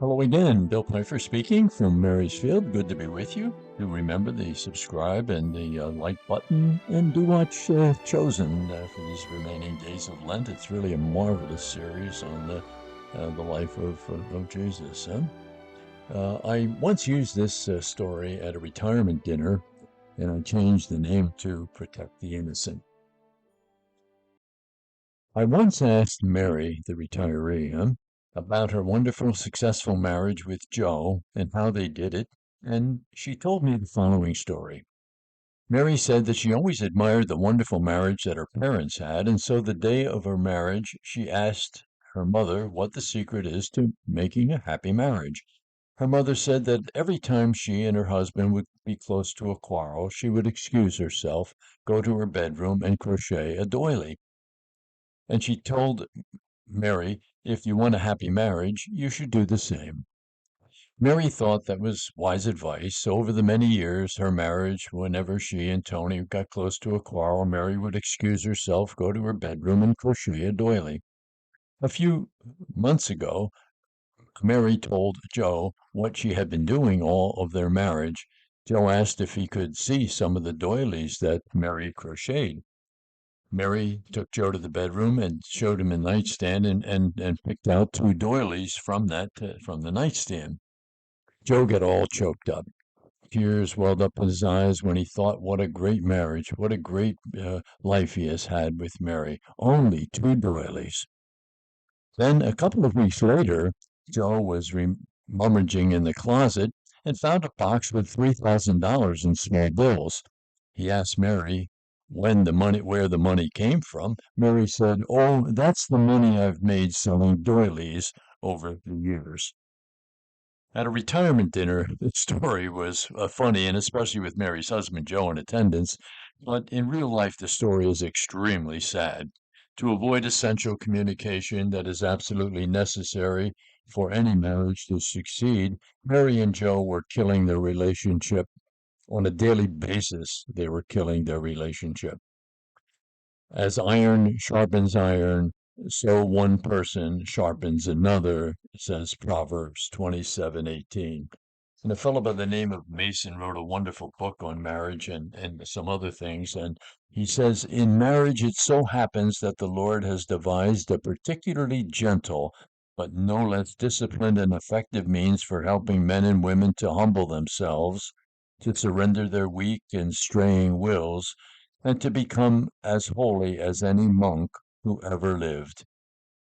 Hello again, Bill Pfeiffer speaking from Marysfield. Good to be with you. Do remember the subscribe and the like button, and do watch Chosen for these remaining days of Lent. It's really a marvelous series on the life of Jesus. I once used this story at a retirement dinner, and I changed the name to Protect the Innocent. I once asked Mary, the retiree, about her wonderful, successful marriage with Joe and how they did it, and she told me the following story. Mary said that she always admired the wonderful marriage that her parents had, and so the day of her marriage, she asked her mother what the secret is to making a happy marriage. Her mother said that every time she and her husband would be close to a quarrel, she would excuse herself, go to her bedroom, and crochet a doily. And she told Mary, if you want a happy marriage, you should do the same. Mary thought that was wise advice. So over the many years, her marriage, whenever she and Tony got close to a quarrel, Mary would excuse herself, go to her bedroom, and crochet a doily. A few months ago, Mary told Joe what she had been doing all of their marriage. Joe asked if he could see some of the doilies that Mary crocheted. Mary took Joe to the bedroom and showed him a nightstand and picked out two doilies from the nightstand. Joe got all choked up. Tears welled up in his eyes when he thought what a great marriage, what a great life he has had with Mary. Only two doilies. Then a couple of weeks later, Joe was rummaging in the closet and found a box with $3,000 in small bills. He asked Mary where the money came from. Mary said, "Oh, that's the money I've made selling doilies over the years." At a retirement dinner, the story was funny, and especially with Mary's husband, Joe, in attendance. But in real life, the story is extremely sad. To avoid essential communication that is absolutely necessary for any marriage to succeed, Mary and Joe were killing their relationship on a daily basis. They were killing their relationship. As iron sharpens iron, so one person sharpens another, says Proverbs 27:18. And a fellow by the name of Mason wrote a wonderful book on marriage and some other things. And he says, in marriage, it so happens that the Lord has devised a particularly gentle, but no less disciplined and effective means for helping men and women to humble themselves, to surrender their weak and straying wills, and to become as holy as any monk who ever lived.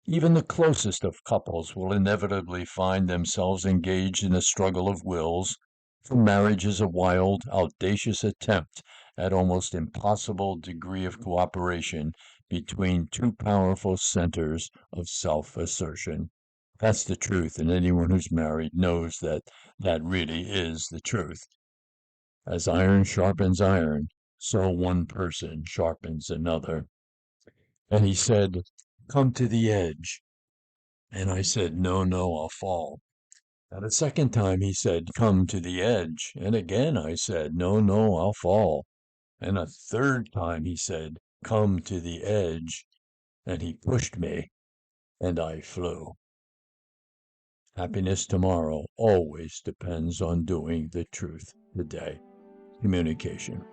Even the closest of couples will inevitably find themselves engaged in a struggle of wills, for marriage is a wild, audacious attempt at almost impossible degree of cooperation between two powerful centers of self-assertion. That's the truth, and anyone who's married knows that that really is the truth. As iron sharpens iron, so one person sharpens another. And he said, "Come to the edge." And I said, "No, no, I'll fall." And a second time he said, "Come to the edge." And again I said, "No, no, I'll fall." And a third time he said, "Come to the edge." And he pushed me, and I flew. Happiness tomorrow always depends on doing the truth today. Communication.